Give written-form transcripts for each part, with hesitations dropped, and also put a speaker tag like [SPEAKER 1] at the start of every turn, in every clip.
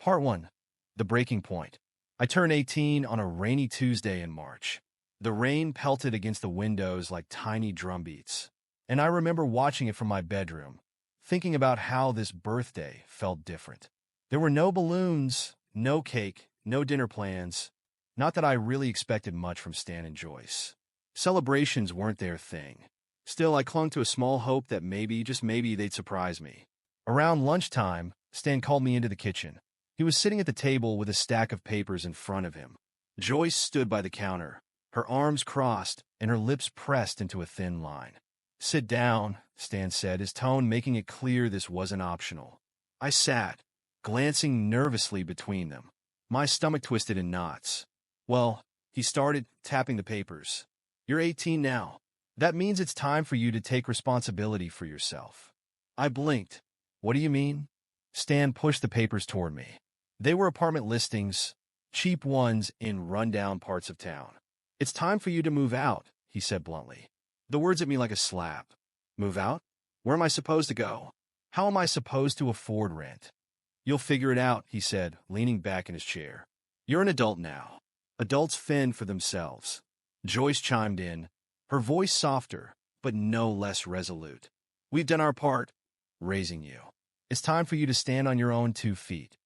[SPEAKER 1] Part 1. The Breaking Point. I turned 18 on a rainy Tuesday in March. The rain pelted against the windows like tiny drumbeats, and I remember watching it from my bedroom, thinking about how this birthday felt different. There were no balloons, no cake, no dinner plans. Not that I really expected much from Stan and Joyce. Celebrations weren't their thing. Still, I clung to a small hope that maybe, just maybe, they'd surprise me. Around lunchtime, Stan called me into the kitchen. He was sitting at the table with a stack of papers in front of him. Joyce stood by the counter, her arms crossed and her lips pressed into a thin line. "Sit down," Stan said, his tone making it clear this wasn't optional. I sat, glancing nervously between them. My stomach twisted in knots. "Well," he started, tapping the papers. "You're 18 now. That means it's time for you to take responsibility for yourself." I blinked. "What do you mean?" Stan pushed the papers toward me. They were apartment listings, cheap ones in rundown parts of town. "It's time for you to move out," he said bluntly. The words hit me like a slap. Move out? Where am I supposed to go? How am I supposed to afford rent? "You'll figure it out," he said, leaning back in his chair. "You're an adult now. Adults fend for themselves." Joyce chimed in, her voice softer, but no less resolute. "We've done our part, raising you. It's time for you to stand on your own 2 feet.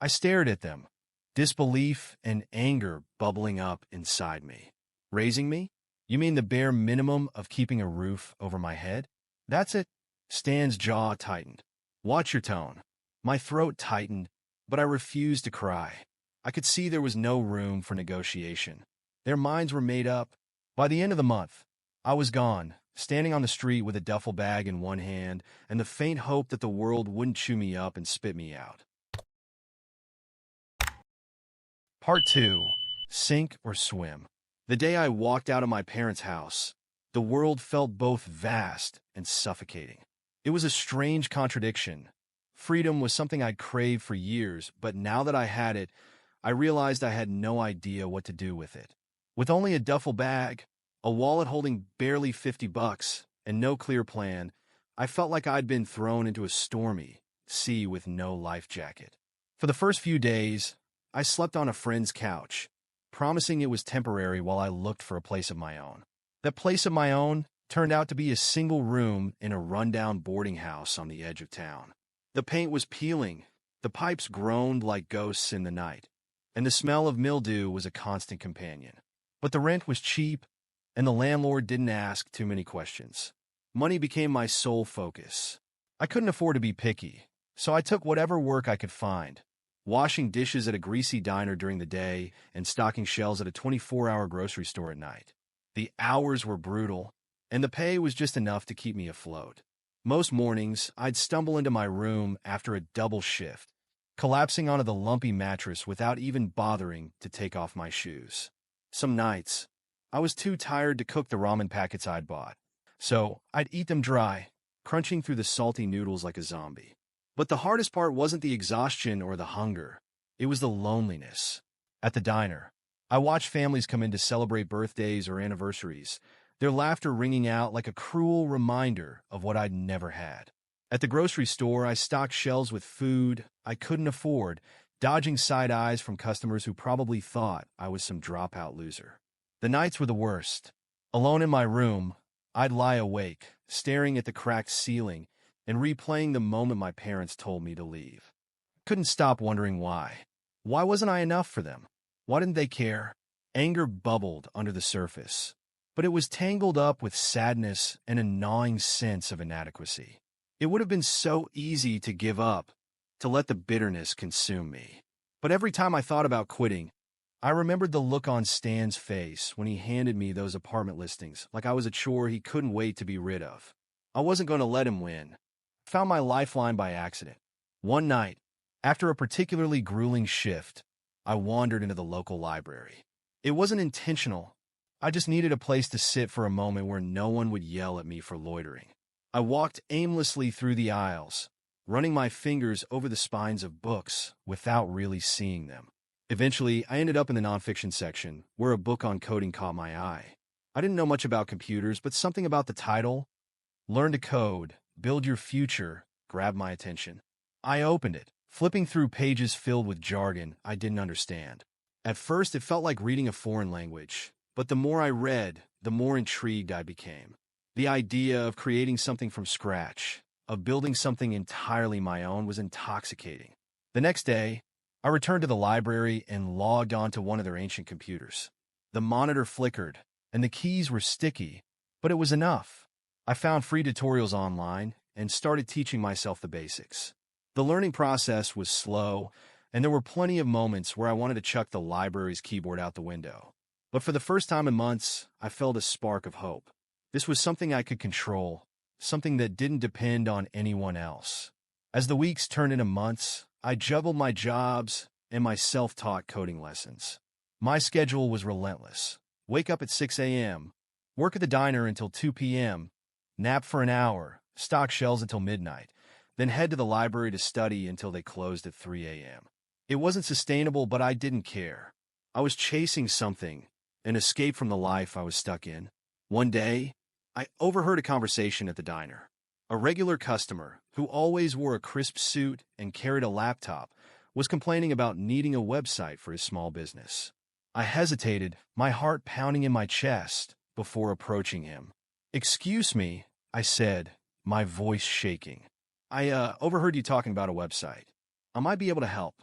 [SPEAKER 1] I stared at them, disbelief and anger bubbling up inside me. "Raising me? You mean the bare minimum of keeping a roof over my head? That's it?" Stan's jaw tightened. "Watch your tone." My throat tightened, but I refused to cry. I could see there was no room for negotiation. Their minds were made up. By the end of the month, I was gone, standing on the street with a duffel bag in one hand and the faint hope that the world wouldn't chew me up and spit me out. Part 2. Sink or swim. The day I walked out of my parents' house, the world felt both vast and suffocating. It was a strange contradiction. Freedom was something I'd craved for years, but now that I had it, I realized I had no idea what to do with it. With only a duffel bag, a wallet holding barely $50, and no clear plan, I felt like I'd been thrown into a stormy sea with no life jacket. For the first few days, I slept on a friend's couch, promising it was temporary while I looked for a place of my own. That place of my own turned out to be a single room in a rundown boarding house on the edge of town. The paint was peeling, the pipes groaned like ghosts in the night, and the smell of mildew was a constant companion. But the rent was cheap, and the landlord didn't ask too many questions. Money became my sole focus. I couldn't afford to be picky, so I took whatever work I could find, washing dishes at a greasy diner during the day and stocking shelves at a 24-hour grocery store at night. The hours were brutal, and the pay was just enough to keep me afloat. Most mornings, I'd stumble into my room after a double shift, collapsing onto the lumpy mattress without even bothering to take off my shoes. Some nights, I was too tired to cook the ramen packets I'd bought, so I'd eat them dry, crunching through the salty noodles like a zombie. But the hardest part wasn't the exhaustion or the hunger. It was the loneliness. At the diner, I watched families come in to celebrate birthdays or anniversaries, their laughter ringing out like a cruel reminder of what I'd never had. At the grocery store, I stocked shelves with food I couldn't afford, dodging side eyes from customers who probably thought I was some dropout loser. The nights were the worst. Alone in my room, I'd lie awake, staring at the cracked ceiling and replaying the moment my parents told me to leave. Couldn't stop wondering why. Why wasn't I enough for them? Why didn't they care? Anger bubbled under the surface, but it was tangled up with sadness and a gnawing sense of inadequacy. It would have been so easy to give up, to let the bitterness consume me. But every time I thought about quitting, I remembered the look on Stan's face when he handed me those apartment listings, like I was a chore he couldn't wait to be rid of. I wasn't going to let him win. I found my lifeline by accident. One night, after a particularly grueling shift, I wandered into the local library. It wasn't intentional. I just needed a place to sit for a moment where no one would yell at me for loitering. I walked aimlessly through the aisles, running my fingers over the spines of books without really seeing them. Eventually, I ended up in the nonfiction section, where a book on coding caught my eye. I didn't know much about computers, but something about the title, "Learn to Code, Build Your Future," grabbed my attention. I opened it, flipping through pages filled with jargon I didn't understand. At first, it felt like reading a foreign language, but the more I read, the more intrigued I became. The idea of creating something from scratch, of building something entirely my own, was intoxicating. The next day, I returned to the library and logged onto one of their ancient computers. The monitor flickered, and the keys were sticky, but it was enough. I found free tutorials online and started teaching myself the basics. The learning process was slow, and there were plenty of moments where I wanted to chuck the library's keyboard out the window. But for the first time in months, I felt a spark of hope. This was something I could control, something that didn't depend on anyone else. As the weeks turned into months, I juggled my jobs and my self-taught coding lessons. My schedule was relentless. Wake up at 6 a.m., work at the diner until 2 p.m., nap for an hour, stock shelves until midnight, then head to the library to study until they closed at 3 a.m. It wasn't sustainable, but I didn't care. I was chasing something, an escape from the life I was stuck in. One day, I overheard a conversation at the diner. A regular customer, who always wore a crisp suit and carried a laptop, was complaining about needing a website for his small business. I hesitated, my heart pounding in my chest, before approaching him. "Excuse me," I said, my voice shaking. "I overheard you talking about a website. I might be able to help."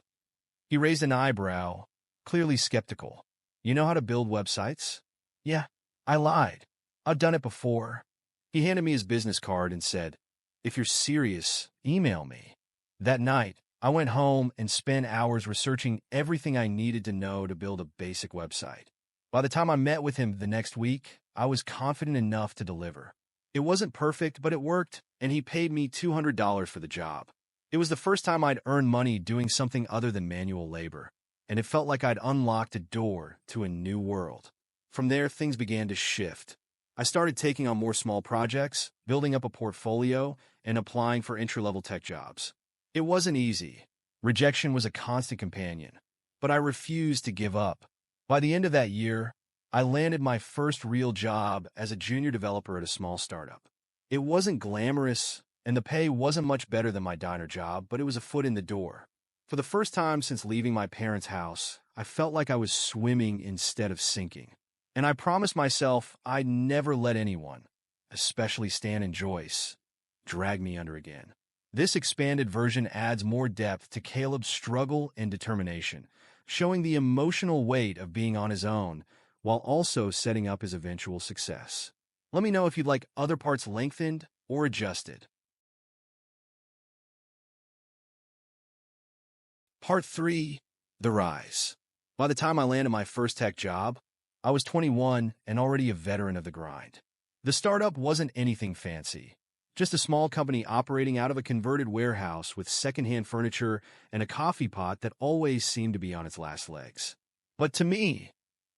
[SPEAKER 1] He raised an eyebrow, clearly skeptical. "You know how to build websites?" "Yeah," I lied. "I've done it before." He handed me his business card and said, "If you're serious, email me." That night, I went home and spent hours researching everything I needed to know to build a basic website. By the time I met with him the next week, I was confident enough to deliver. It wasn't perfect, but it worked, and he paid me $200 for the job. It was the first time I'd earned money doing something other than manual labor, and it felt like I'd unlocked a door to a new world. From there, things began to shift. I started taking on more small projects, building up a portfolio, and applying for entry-level tech jobs. It wasn't easy. Rejection was a constant companion, but I refused to give up. By the end of that year, I landed my first real job as a junior developer at a small startup. It wasn't glamorous, and the pay wasn't much better than my diner job, but it was a foot in the door. For the first time since leaving my parents' house, I felt like I was swimming instead of sinking. And I promised myself I'd never let anyone, especially Stan and Joyce, drag me under again. This expanded version adds more depth to Caleb's struggle and determination, showing the emotional weight of being on his own, while also setting up his eventual success. Let me know if you'd like other parts lengthened or adjusted. Part 3. The Rise. By the time I landed my first tech job, I was 21 and already a veteran of the grind. The startup wasn't anything fancy, just a small company operating out of a converted warehouse with secondhand furniture and a coffee pot that always seemed to be on its last legs. But to me,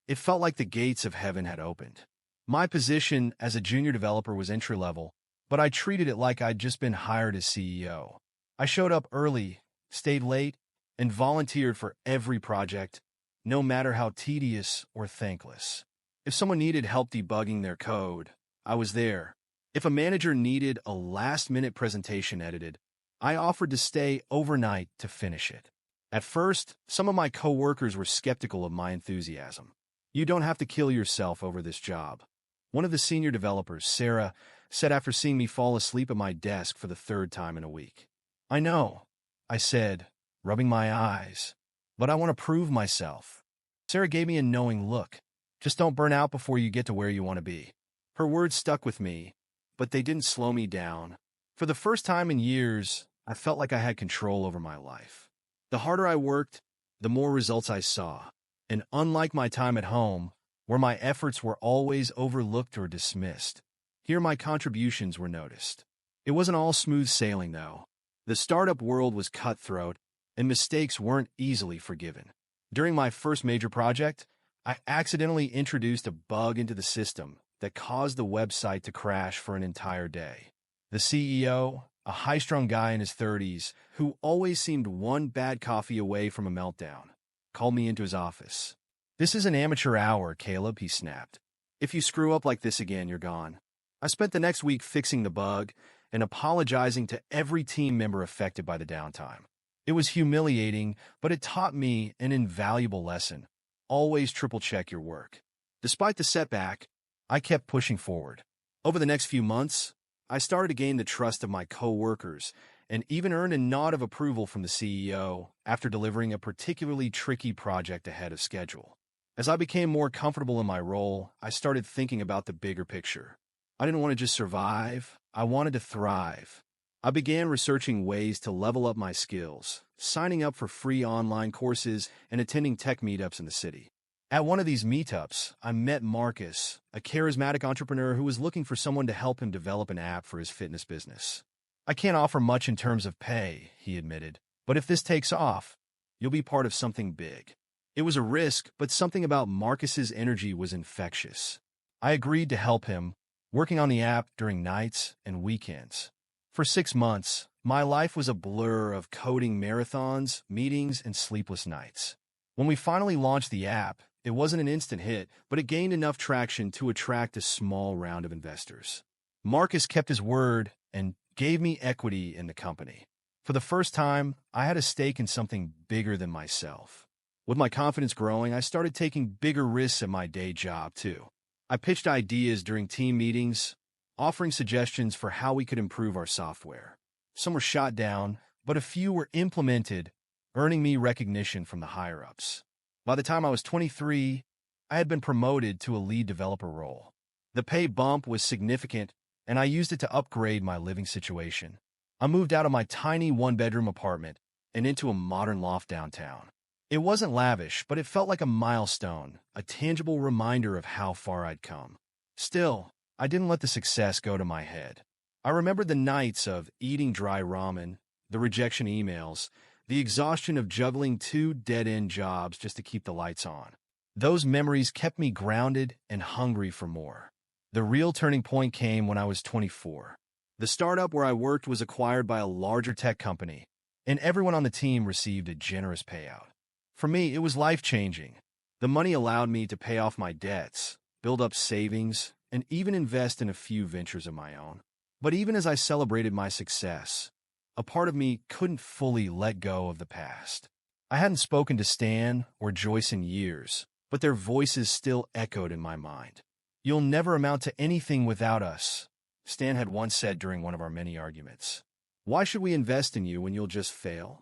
[SPEAKER 1] it felt like the gates of heaven had opened. My position as a junior developer was entry-level, but I treated it like I'd just been hired as CEO. I showed up early, stayed late, and volunteered for every project, no matter how tedious or thankless. If someone needed help debugging their code, I was there. If a manager needed a last-minute presentation edited, I offered to stay overnight to finish it. At first, some of my coworkers were skeptical of my enthusiasm. "You don't have to kill yourself over this job," one of the senior developers, Sarah, said after seeing me fall asleep at my desk for the third time in a week. "I know," I said, rubbing my eyes, "but I want to prove myself." Sarah gave me a knowing look. "Just don't burn out before you get to where you want to be." Her words stuck with me, but they didn't slow me down. For the first time in years, I felt like I had control over my life. The harder I worked, the more results I saw. And unlike my time at home, where my efforts were always overlooked or dismissed, here my contributions were noticed. It wasn't all smooth sailing, though. The startup world was cutthroat, and mistakes weren't easily forgiven. During my first major project, I accidentally introduced a bug into the system that caused the website to crash for an entire day. The CEO, a high-strung guy in his 30s, who always seemed one bad coffee away from a meltdown, called me into his office. "This is an amateur hour, Caleb," he snapped. "If you screw up like this again, you're gone." I spent the next week fixing the bug and apologizing to every team member affected by the downtime. It was humiliating, but it taught me an invaluable lesson. Always triple-check your work. Despite the setback, I kept pushing forward. Over the next few months, I started to gain the trust of my co-workers and even earned a nod of approval from the CEO after delivering a particularly tricky project ahead of schedule. As I became more comfortable in my role, I started thinking about the bigger picture. I didn't want to just survive, I wanted to thrive. I began researching ways to level up my skills, signing up for free online courses and attending tech meetups in the city. At one of these meetups, I met Marcus, a charismatic entrepreneur who was looking for someone to help him develop an app for his fitness business. "I can't offer much in terms of pay," he admitted, "but if this takes off, you'll be part of something big." It was a risk, but something about Marcus's energy was infectious. I agreed to help him, working on the app during nights and weekends. For 6 months, my life was a blur of coding marathons, meetings, and sleepless nights. When we finally launched the app, it wasn't an instant hit, but it gained enough traction to attract a small round of investors. Marcus kept his word and gave me equity in the company. For the first time, I had a stake in something bigger than myself. With my confidence growing, I started taking bigger risks at my day job, too. I pitched ideas during team meetings, offering suggestions for how we could improve our software. Some were shot down, but a few were implemented, earning me recognition from the higher-ups. By the time I was 23, I had been promoted to a lead developer role. The pay bump was significant, and I used it to upgrade my living situation. I moved out of my tiny one-bedroom apartment and into a modern loft downtown. It wasn't lavish, but it felt like a milestone, a tangible reminder of how far I'd come. Still, I didn't let the success go to my head. I remembered the nights of eating dry ramen, the rejection emails, the exhaustion of juggling 2 dead-end jobs just to keep the lights on. Those memories kept me grounded and hungry for more. The real turning point came when I was 24. The startup where I worked was acquired by a larger tech company, and everyone on the team received a generous payout. For me, it was life-changing. The money allowed me to pay off my debts, build up savings, and even invest in a few ventures of my own. But even as I celebrated my success, a part of me couldn't fully let go of the past. I hadn't spoken to Stan or Joyce in years, but their voices still echoed in my mind. "You'll never amount to anything without us," Stan had once said during one of our many arguments. "Why should we invest in you when you'll just fail?"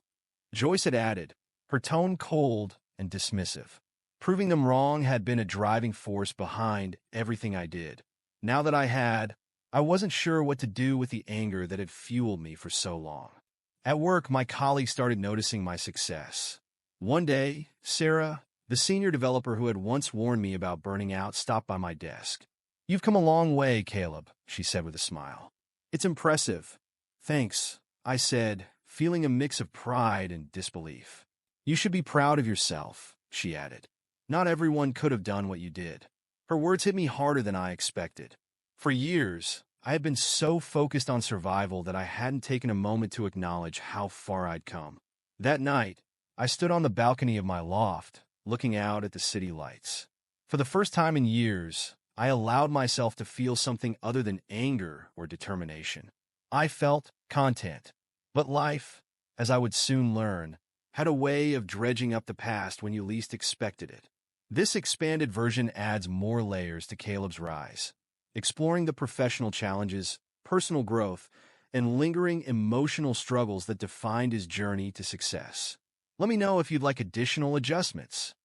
[SPEAKER 1] Joyce had added, her tone cold and dismissive. Proving them wrong had been a driving force behind everything I did. Now that I wasn't sure what to do with the anger that had fueled me for so long. At work, my colleagues started noticing my success. One day, Sarah, the senior developer who had once warned me about burning out, stopped by my desk. "You've come a long way, Caleb," she said with a smile. "It's impressive." "Thanks," I said, feeling a mix of pride and disbelief. "You should be proud of yourself," she added. "Not everyone could have done what you did." Her words hit me harder than I expected. For years, I had been so focused on survival that I hadn't taken a moment to acknowledge how far I'd come. That night, I stood on the balcony of my loft, looking out at the city lights. For the first time in years, I allowed myself to feel something other than anger or determination. I felt content. But life, as I would soon learn, had a way of dredging up the past when you least expected it. This expanded version adds more layers to Caleb's rise, exploring the professional challenges, personal growth, and lingering emotional struggles that defined his journey to success. Let me know if you'd like additional adjustments.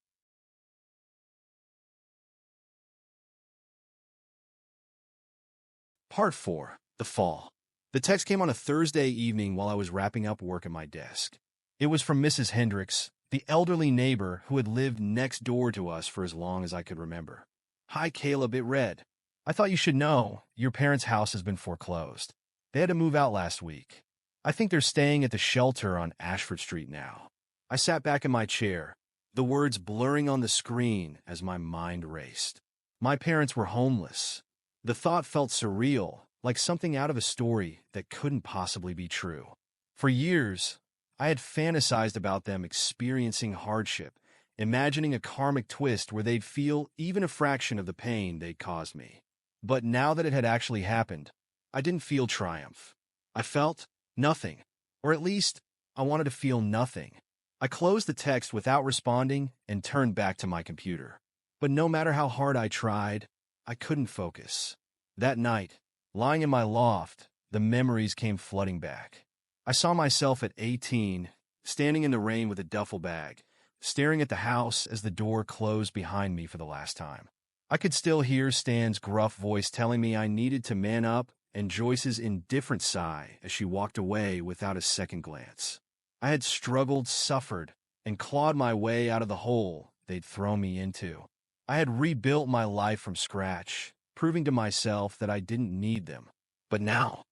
[SPEAKER 1] Part 4. The Fall. The text came on a Thursday evening while I was wrapping up work at my desk. It was from Mrs. Hendricks, the elderly neighbor who had lived next door to us for as long as I could remember. "Hi, Caleb," it read. "I thought you should know, your parents' house has been foreclosed. They had to move out last week. I think they're staying at the shelter on Ashford Street now." I sat back in my chair, the words blurring on the screen as my mind raced. My parents were homeless. The thought felt surreal, like something out of a story that couldn't possibly be true. For years, I had fantasized about them experiencing hardship, imagining a karmic twist where they'd feel even a fraction of the pain they'd caused me. But now that it had actually happened, I didn't feel triumph. I felt nothing, or at least I wanted to feel nothing. I closed the text without responding and turned back to my computer. But no matter how hard I tried, I couldn't focus. That night, lying in my loft, the memories came flooding back. I saw myself at 18, standing in the rain with a duffel bag, staring at the house as the door closed behind me for the last time. I could still hear Stan's gruff voice telling me I needed to man up and Joyce's indifferent sigh as she walked away without a second glance. I had struggled, suffered, and clawed my way out of the hole they'd thrown me into. I had rebuilt my life from scratch, proving to myself that I didn't need them. But now,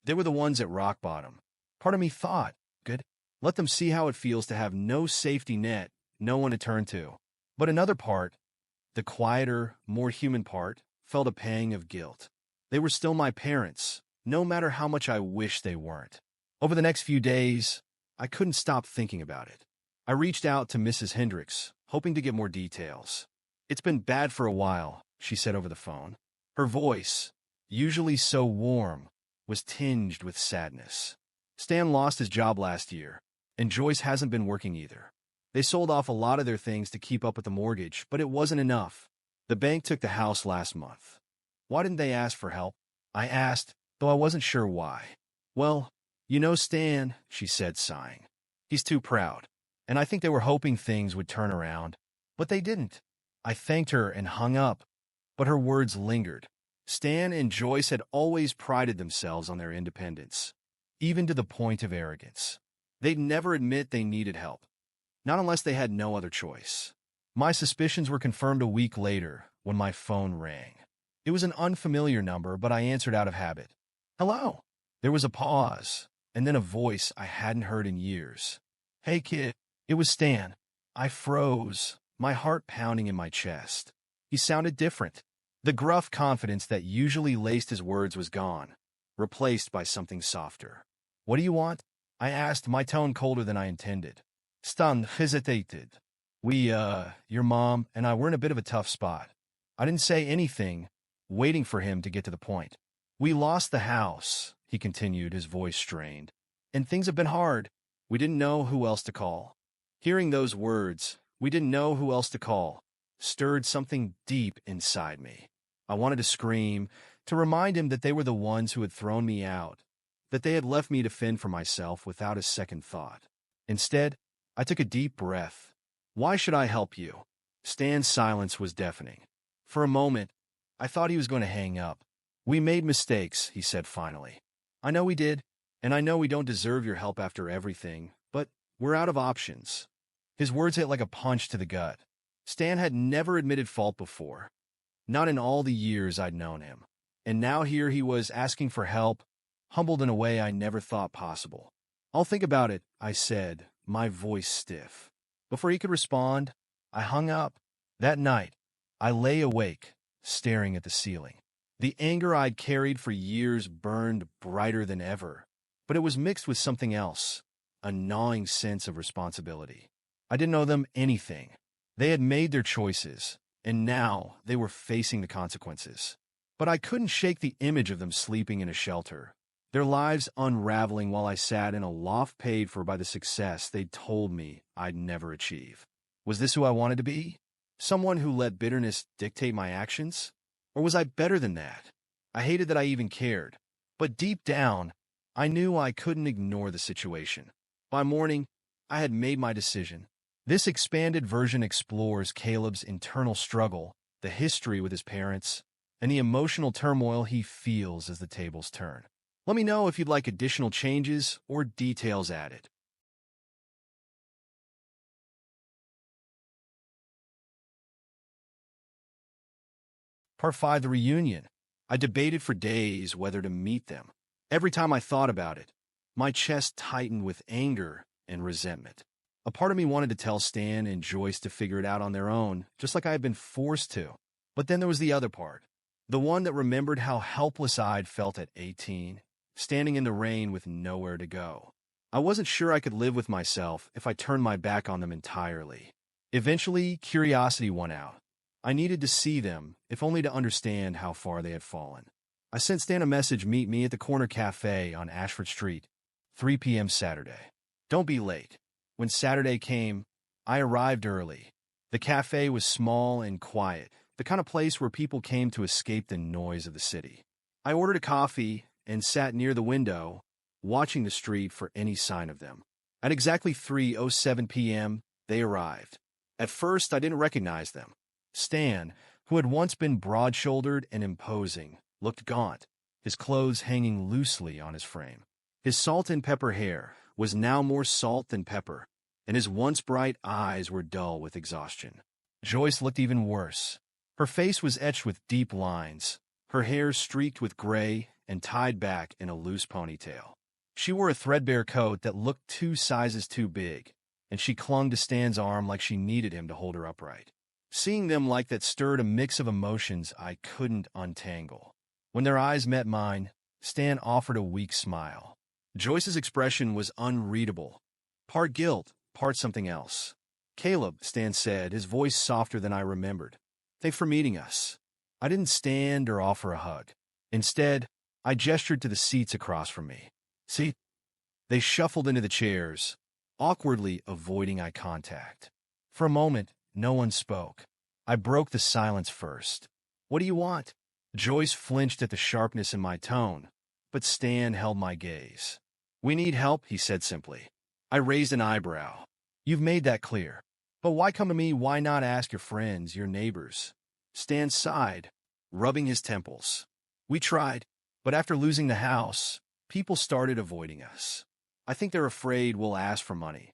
[SPEAKER 1] they were the ones at rock bottom. Part of me thought, good, let them see how it feels to have no safety net, no one to turn to. But another part, the quieter, more human part, felt a pang of guilt. They were still my parents, no matter how much I wished they weren't. Over the next few days, I couldn't stop thinking about it. I reached out to Mrs. Hendricks, hoping to get more details. "It's been bad for a while," she said over the phone. Her voice, usually so warm, was tinged with sadness. "Stan lost his job last year, and Joyce hasn't been working either. They sold off a lot of their things to keep up with the mortgage, but it wasn't enough. The bank took the house last month. Why didn't they ask for help?" I asked, though I wasn't sure why. "Well, you know Stan," she said, sighing. "He's too proud, and I think they were hoping things would turn around, but they didn't." I thanked her and hung up, but her words lingered. Stan and Joyce had always prided themselves on their independence, even to the point of arrogance. They'd never admit they needed help, not unless they had no other choice. My suspicions were confirmed a week later when my phone rang. It was an unfamiliar number, but I answered out of habit. "Hello." There was a pause, and then a voice I hadn't heard in years. "Hey, kid." It was Stan. I froze, my heart pounding in my chest. He sounded different. The gruff confidence that usually laced his words was gone, replaced by something softer. "What do you want?" I asked, my tone colder than I intended. Stan hesitated. Your mom and I were in a bit of a tough spot." I didn't say anything, waiting for him to get to the point. "We lost the house," he continued, his voice strained. "And things have been hard. We didn't know who else to call." Hearing those words, "we didn't know who else to call," stirred something deep inside me. I wanted to scream, to remind him that they were the ones who had thrown me out, that they had left me to fend for myself without a second thought. Instead, I took a deep breath. "Why should I help you?" Stan's silence was deafening. For a moment, I thought he was going to hang up. "We made mistakes," he said finally. "I know we did, and I know we don't deserve your help after everything, but we're out of options." His words hit like a punch to the gut. Stan had never admitted fault before, not in all the years I'd known him. And now here he was asking for help, humbled in a way I never thought possible. "I'll think about it," I said, my voice stiff. Before he could respond, I hung up. That night, I lay awake, staring at the ceiling. The anger I'd carried for years burned brighter than ever, but it was mixed with something else, a gnawing sense of responsibility. I didn't owe them anything. They had made their choices, and now they were facing the consequences. But I couldn't shake the image of them sleeping in a shelter, their lives unraveling while I sat in a loft paid for by the success they'd told me I'd never achieve. Was this who I wanted to be? Someone who let bitterness dictate my actions? Or was I better than that? I hated that I even cared. But deep down, I knew I couldn't ignore the situation. By morning, I had made my decision. This expanded version explores Caleb's internal struggle, the history with his parents, and the emotional turmoil he feels as the tables turn. Let me know if you'd like additional changes or details added. Part 5, the reunion. I debated for days whether to meet them. Every time I thought about it, my chest tightened with anger and resentment. A part of me wanted to tell Stan and Joyce to figure it out on their own, just like I had been forced to. But then there was the other part, the one that remembered how helpless I'd felt at 18, standing in the rain with nowhere to go. I wasn't sure I could live with myself if I turned my back on them entirely. Eventually, curiosity won out. I needed to see them, if only to understand how far they had fallen. I sent Stan a message, "Meet me at the corner cafe on Ashford Street, 3 p.m. Saturday." Don't be late. When Saturday came, I arrived early. The cafe was small and quiet, the kind of place where people came to escape the noise of the city. I ordered a coffee and sat near the window, watching the street for any sign of them. At exactly 3:07 p.m., they arrived. At first, I didn't recognize them. Stan, who had once been broad-shouldered and imposing, looked gaunt, his clothes hanging loosely on his frame. His salt and pepper hair was now more salt than pepper, and his once bright eyes were dull with exhaustion. Joyce looked even worse. Her face was etched with deep lines, her hair streaked with gray and tied back in a loose ponytail. She wore a threadbare coat that looked 2 sizes too big, and she clung to Stan's arm like she needed him to hold her upright. Seeing them like that stirred a mix of emotions I couldn't untangle. When their eyes met mine, Stan offered a weak smile. Joyce's expression was unreadable, part guilt, part something else. "Caleb," Stan said, his voice softer than I remembered. "Thanks for meeting us." I didn't stand or offer a hug. Instead, I gestured to the seats across from me. "See?" They shuffled into the chairs, awkwardly avoiding eye contact. For a moment, no one spoke. I broke the silence first. "What do you want?" Joyce flinched at the sharpness in my tone, but Stan held my gaze. "We need help," he said simply. I raised an eyebrow. "You've made that clear. But why come to me? Why not ask your friends, your neighbors?" Stan sighed, rubbing his temples. "We tried, but after losing the house, people started avoiding us. I think they're afraid we'll ask for money."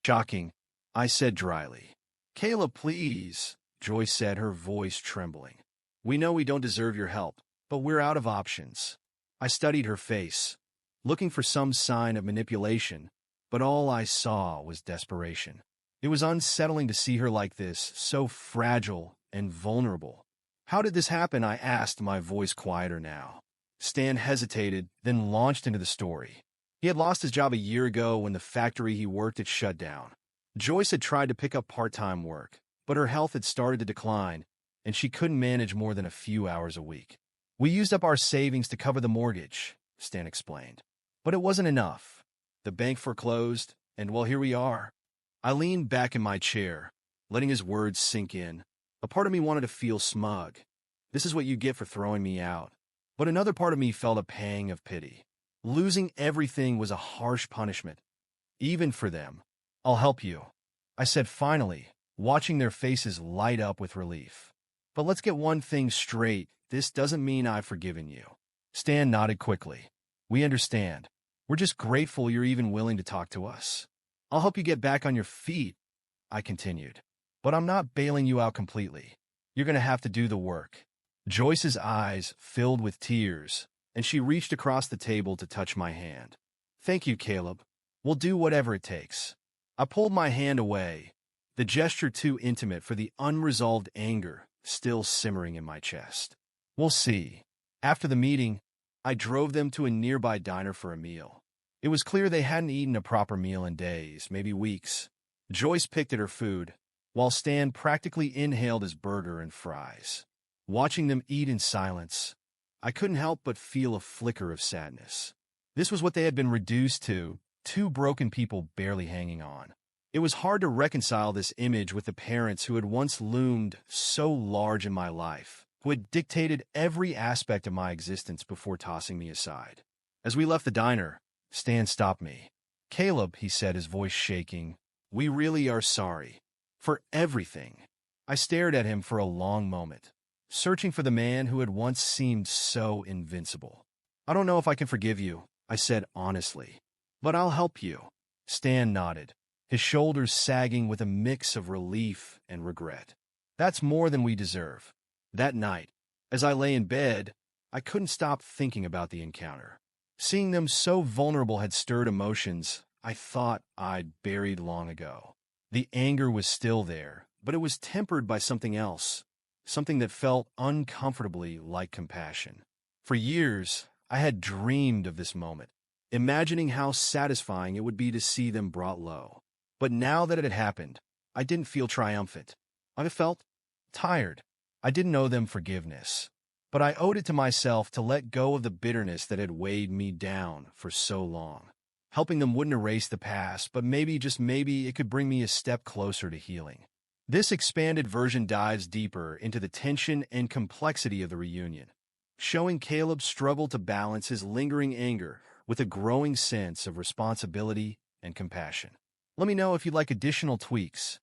[SPEAKER 1] "Shocking," I said dryly. "Caleb, please," Joyce said, her voice trembling. "We know we don't deserve your help, but we're out of options." I studied her face, looking for some sign of manipulation, but all I saw was desperation. It was unsettling to see her like this, so fragile and vulnerable. "How did this happen?" I asked, my voice quieter now. Stan hesitated, then launched into the story. He had lost his job a year ago when the factory he worked at shut down. Joyce had tried to pick up part-time work, but her health had started to decline, and she couldn't manage more than a few hours a week. "We used up our savings to cover the mortgage," Stan explained. "But it wasn't enough. The bank foreclosed, and well, here we are." I leaned back in my chair, letting his words sink in. A part of me wanted to feel smug. This is what you get for throwing me out. But another part of me felt a pang of pity. Losing everything was a harsh punishment, even for them. "I'll help you," I said finally, watching their faces light up with relief. "But let's get one thing straight. This doesn't mean I've forgiven you." Stan nodded quickly. "We understand. We're just grateful you're even willing to talk to us." "I'll help you get back on your feet," I continued. "But I'm not bailing you out completely. You're going to have to do the work." Joyce's eyes filled with tears, and she reached across the table to touch my hand. "Thank you, Caleb. We'll do whatever it takes." I pulled my hand away, the gesture too intimate for the unresolved anger still simmering in my chest. "We'll see." After the meeting, I drove them to a nearby diner for a meal. It was clear they hadn't eaten a proper meal in days, maybe weeks. Joyce picked at her food, while Stan practically inhaled his burger and fries. Watching them eat in silence, I couldn't help but feel a flicker of sadness. This was what they had been reduced to, 2 broken people barely hanging on. It was hard to reconcile this image with the parents who had once loomed so large in my life, who had dictated every aspect of my existence before tossing me aside. As we left the diner, Stan stopped me. "Caleb," he said, his voice shaking, "we really are sorry. For everything." I stared at him for a long moment, searching for the man who had once seemed so invincible. "I don't know if I can forgive you," I said honestly, "but I'll help you." Stan nodded, his shoulders sagging with a mix of relief and regret. "That's more than we deserve." That night, as I lay in bed, I couldn't stop thinking about the encounter. Seeing them so vulnerable had stirred emotions I thought I'd buried long ago. The anger was still there, but it was tempered by something else, something that felt uncomfortably like compassion. For years, I had dreamed of this moment, imagining how satisfying it would be to see them brought low. But now that it had happened, I didn't feel triumphant. I felt tired. I didn't owe them forgiveness, but I owed it to myself to let go of the bitterness that had weighed me down for so long. Helping them wouldn't erase the past, but maybe, just maybe, it could bring me a step closer to healing. This expanded version dives deeper into the tension and complexity of the reunion, showing Caleb's struggle to balance his lingering anger with a growing sense of responsibility and compassion. Let me know if you'd like additional tweaks.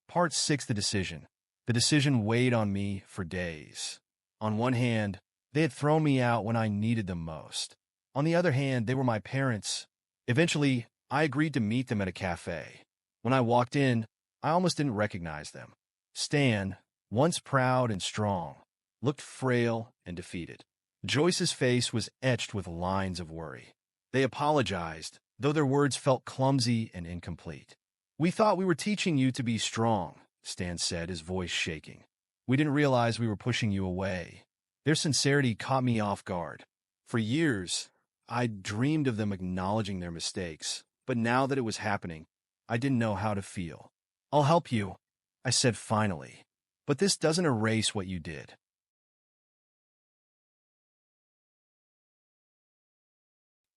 [SPEAKER 1] Part 6. The decision. The decision weighed on me for days. On one hand, they had thrown me out when I needed them most. On the other hand, they were my parents. Eventually, I agreed to meet them at a cafe. When I walked in, I almost didn't recognize them. Stan, once proud and strong, looked frail and defeated. Joyce's face was etched with lines of worry. They apologized, though their words felt clumsy and incomplete. "We thought we were teaching you to be strong," Stan said, his voice shaking. "We didn't realize we were pushing you away." Their sincerity caught me off guard. For years, I'd dreamed of them acknowledging their mistakes, but now that it was happening, I didn't know how to feel. "I'll help you," I said finally, "but this doesn't erase what you did."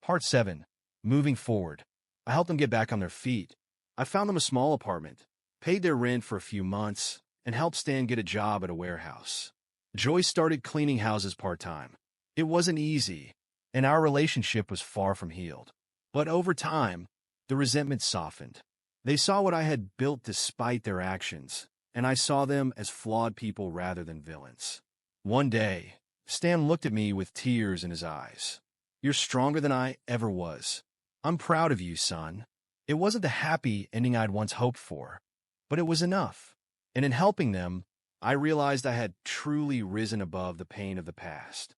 [SPEAKER 1] Part 7. Moving forward. I helped them get back on their feet. I found them a small apartment, paid their rent for a few months, and helped Stan get a job at a warehouse. Joyce started cleaning houses part-time. It wasn't easy, and our relationship was far from healed. But over time, the resentment softened. They saw what I had built despite their actions, and I saw them as flawed people rather than villains. One day, Stan looked at me with tears in his eyes. "You're stronger than I ever was. I'm proud of you, son." It wasn't the happy ending I'd once hoped for, but it was enough. And in helping them, I realized I had truly risen above the pain of the past.